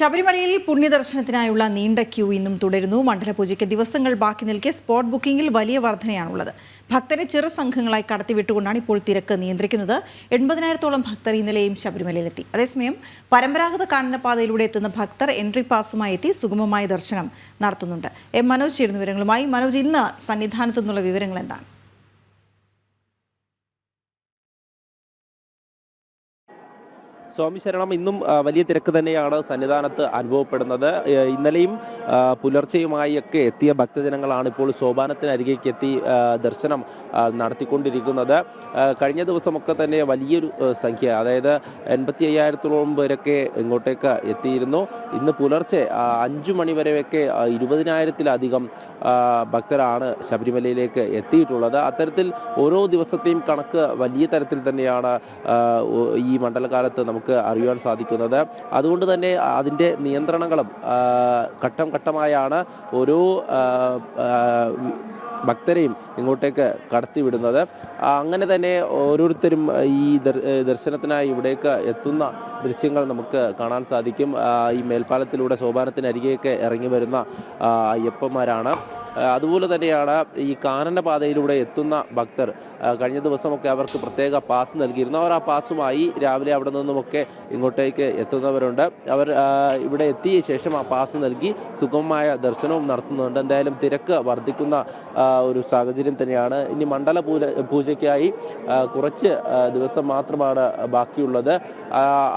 ശബരിമലയിൽ പുണ്യദർശനത്തിനായുള്ള നീണ്ട ക്യൂ ഇന്നും തുടരുന്നു. മണ്ഡലപൂജയ്ക്ക് ദിവസങ്ങൾ ബാക്കി നിൽക്കെ സ്പോട്ട് ബുക്കിംഗിൽ വലിയ വർധനയാണുള്ളത്. ഭക്തരെ ചെറു സംഘങ്ങളായി കടത്തിവിട്ടുകൊണ്ടാണ് ഇപ്പോൾ തിരക്ക് നിയന്ത്രിക്കുന്നത്. 80,000-ഓളം ഭക്തർ ഇന്നലെയും ശബരിമലയിലെത്തി. അതേസമയം പരമ്പരാഗത കാനനപാതയിലൂടെ എത്തുന്ന ഭക്തർ എൻട്രി പാസുമായി എത്തി സുഗമമായ ദർശനം നടത്തുന്നുണ്ട്. മനോജ് ചേരുന്ന വിവരങ്ങളുമായി. മനോജ്, ഇന്ന് സന്നിധാനത്തു നിന്നുള്ള വിവരങ്ങൾ എന്താണ്? സ്വാമി ശരണം, ഇന്നും വലിയ തിരക്ക് തന്നെയാണ് സന്നിധാനത്ത് അനുഭവപ്പെടുന്നത്. ഇന്നലെയും പുലർച്ചെയുമായി ഒക്കെ എത്തിയ ഭക്തജനങ്ങളാണ് ഇപ്പോൾ സോപാനത്തിനരികേക്ക് എത്തി ദർശനം നടത്തിക്കൊണ്ടിരിക്കുന്നത്. കഴിഞ്ഞ ദിവസമൊക്കെ തന്നെ വലിയൊരു സംഖ്യ, അതായത് 85,000-ഓളം പേരൊക്കെ ഇങ്ങോട്ടേക്ക് എത്തിയിരുന്നു. ഇന്ന് പുലർച്ചെ 5 മണി വരെയൊക്കെ 20,000-ത്തിലധികം ഭക്തരാണ് ശബരിമലയിലേക്ക് എത്തിയിട്ടുള്ളത്. അത്തരത്തിൽ ഓരോ ദിവസത്തെയും കണക്ക് വലിയ തരത്തിൽ തന്നെയാണ് ഈ മണ്ഡലകാലത്ത് നമുക്ക് അറിയുവാൻ സാധിക്കുന്നത്. അതുകൊണ്ട് തന്നെ അതിൻ്റെ നിയന്ത്രണങ്ങളും ഘട്ടം ഘട്ടമായാണ് ഓരോ ഭക്തരെയും ഇങ്ങോട്ടേക്ക് കടത്തിവിടുന്നത്. അങ്ങനെ തന്നെ ഓരോരുത്തരും ഈ ദർശനത്തിനായി ഇവിടേക്ക് എത്തുന്ന ദൃശ്യങ്ങൾ നമുക്ക് കാണാൻ സാധിക്കും. ഈ മേൽപ്പാലത്തിലൂടെ സോപാനത്തിനരികേക്ക് ഇറങ്ങി വരുന്ന അയ്യപ്പന്മാരാണ്. അതുപോലെ തന്നെയാണ് ഈ കാനനപാതയിലൂടെ എത്തുന്ന ഭക്തർ. കഴിഞ്ഞ ദിവസമൊക്കെ അവർക്ക് പ്രത്യേക പാസ് നൽകിയിരുന്നു. അവർ ആ പാസുമായി രാവിലെ അവിടെ നിന്നുമൊക്കെ ഇങ്ങോട്ടേക്ക് എത്തുന്നവരുണ്ട്. അവർ ഇവിടെ എത്തിയ ശേഷം ആ പാസ് നൽകി സുഗമമായ ദർശനവും നടത്തുന്നുണ്ട്. എന്തായാലും തിരക്ക് വർദ്ധിക്കുന്ന ഒരു സാഹചര്യം തന്നെയാണ്. ഇനി മണ്ഡല പൂജയ്ക്കായി കുറച്ച് ദിവസം മാത്രമാണ് ബാക്കിയുള്ളത്.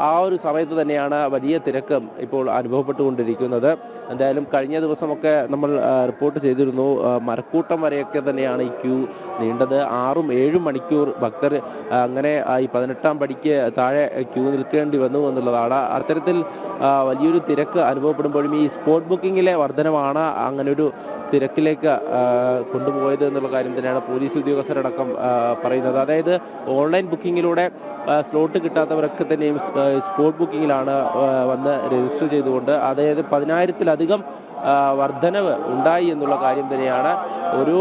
ആ ഒരു സമയത്ത് തന്നെയാണ് വലിയ തിരക്ക് ഇപ്പോൾ അനുഭവപ്പെട്ടുകൊണ്ടിരിക്കുന്നത്. എന്തായാലും കഴിഞ്ഞ ദിവസമൊക്കെ നമ്മൾ റിപ്പോർട്ട് ചെയ്തിരുന്നു, മരക്കൂട്ടം വരെയൊക്കെ തന്നെയാണ് ഈ ക്യൂ നീണ്ടത്. 6-7 മണിക്കൂർ ഭക്തർ അങ്ങനെ ഈ 18-ാം പടിക്ക് താഴെ ക്യൂ നിൽക്കേണ്ടി വന്നു എന്നുള്ളതാണ്. അത്തരത്തിൽ വലിയൊരു തിരക്ക് അനുഭവപ്പെടുമ്പോഴും ഈ സ്പോട്ട് ബുക്കിങ്ങിലെ വർധനമാണ് അങ്ങനൊരു തിരക്കിലേക്ക് കൊണ്ടുപോയത് എന്നുള്ള കാര്യം തന്നെയാണ് പോലീസ് ഉദ്യോഗസ്ഥരടക്കം പറയുന്നത്. അതായത് ഓൺലൈൻ ബുക്കിങ്ങിലൂടെ സ്ലോട്ട് കിട്ടാത്തവരൊക്കെ തന്നെയും സ്പോട്ട് ബുക്കിങ്ങിലാണ് വന്ന് രജിസ്റ്റർ ചെയ്തുകൊണ്ട്, അതായത് 10,000-ത്തിലധികം വർധനവ് ഉണ്ടായി എന്നുള്ള കാര്യം തന്നെയാണ്. ഓരോ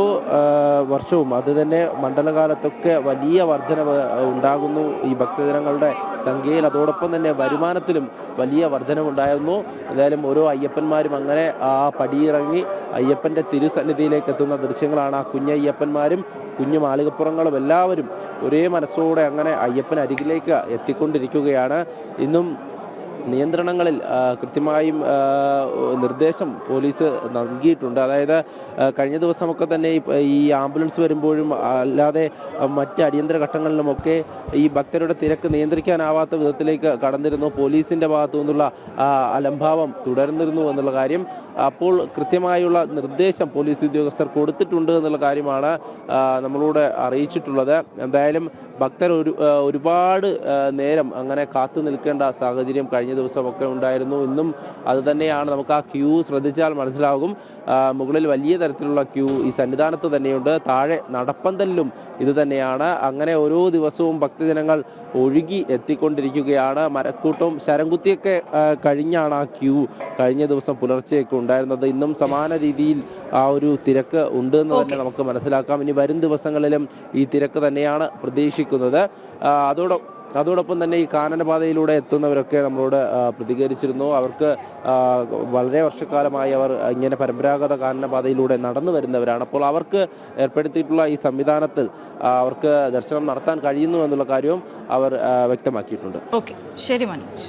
വർഷവും അത് തന്നെ മണ്ഡലകാലത്തൊക്കെ വലിയ വർധനവ് ഉണ്ടാകുന്നു ഈ ഭക്തജനങ്ങളുടെ സംഖ്യയിൽ. അതോടൊപ്പം തന്നെ വരുമാനത്തിലും വലിയ വർധനവുണ്ടായിരുന്നു. എന്തായാലും ഓരോ അയ്യപ്പന്മാരും അങ്ങനെ ആ പടിയിറങ്ങി അയ്യപ്പൻ്റെ തിരുസന്നിധിയിലേക്ക് എത്തുന്ന ദൃശ്യങ്ങളാണ്. ആ കുഞ്ഞയ്യപ്പന്മാരും കുഞ്ഞു മാളികപ്പുറങ്ങളും എല്ലാവരും ഒരേ മനസ്സോടെ അങ്ങനെ അയ്യപ്പനരികിലേക്ക് എത്തിക്കൊണ്ടിരിക്കുകയാണ്. ഇന്നും നിയന്ത്രണങ്ങളിൽ കൃത്യമായും നിർദ്ദേശം പോലീസ് നൽകിയിട്ടുണ്ട്. അതായത് കഴിഞ്ഞ ദിവസമൊക്കെ തന്നെ ഈ ആംബുലൻസ് വരുമ്പോഴും അല്ലാതെ മറ്റ് അടിയന്തര ഘട്ടങ്ങളിലുമൊക്കെ ഈ ഭക്തരുടെ തിരക്ക് നിയന്ത്രിക്കാനാവാത്ത വിധത്തിലേക്ക് കടന്നിരുന്നു. പോലീസിൻ്റെ ഭാഗത്തു നിന്നുള്ള അലംഭാവം തുടർന്നിരുന്നു എന്നുള്ള കാര്യം അപ്പോൾ കൃത്യമായുള്ള നിർദ്ദേശം പോലീസ് ഉദ്യോഗസ്ഥർ കൊടുത്തിട്ടുണ്ട് എന്നുള്ള കാര്യമാണ് നമ്മളോട് അറിയിച്ചിട്ടുള്ളത്. എന്തായാലും ഭക്തർ ഒരുപാട് നേരം അങ്ങനെ കാത്തു നിൽക്കേണ്ട സാഹചര്യം കഴിഞ്ഞ ദിവസമൊക്കെ ഉണ്ടായിരുന്നു. ഇന്നും അത് തന്നെയാണ്. നമുക്ക് ആ ക്യൂ ശ്രദ്ധിച്ചാൽ മനസ്സിലാകും. മുകളിൽ വലിയ തരത്തിലുള്ള ക്യൂ ഈ സന്നിധാനത്ത് തന്നെയുണ്ട്. താഴെ നടപ്പന്തലിലും ഇത് തന്നെയാണ്. അങ്ങനെ ഓരോ ദിവസവും ഭക്തജനങ്ങൾ ഒഴുകി എത്തിക്കൊണ്ടിരിക്കുകയാണ്. മരക്കൂട്ടവും ശരംകുത്തിയൊക്കെ കഴിഞ്ഞാണ് ആ ക്യൂ കഴിഞ്ഞ ദിവസം പുലർച്ചെയൊക്കെ ഉണ്ടായിരുന്നത്. ഇന്നും സമാന രീതിയിൽ ആ ഒരു തിരക്ക് ഉണ്ട് എന്ന് തന്നെ നമുക്ക് മനസ്സിലാക്കാം. ഇനി വരും ദിവസങ്ങളിലും ഈ തിരക്ക് തന്നെയാണ് പ്രതീക്ഷിക്കുന്നത്. അതോടൊപ്പം തന്നെ ഈ കാനനപാതയിലൂടെ എത്തുന്നവരൊക്കെ നമ്മളോട് പ്രതികരിച്ചിരുന്നു. അവർക്ക് വളരെ വർഷക്കാലമായി അവർ ഇങ്ങനെ പരമ്പരാഗത കാനനപാതയിലൂടെ നടന്നു വരുന്നവരാണ്. അപ്പോൾ അവർക്ക് ഏർപ്പെടുത്തിയിട്ടുള്ള ഈ സംവിധാനത്തിൽ അവർക്ക് ദർശനം നടത്താൻ കഴിയുന്നു എന്നുള്ള കാര്യവും അവർ വ്യക്തമാക്കിയിട്ടുണ്ട്. ഓക്കെ, ശരി മനോജ്.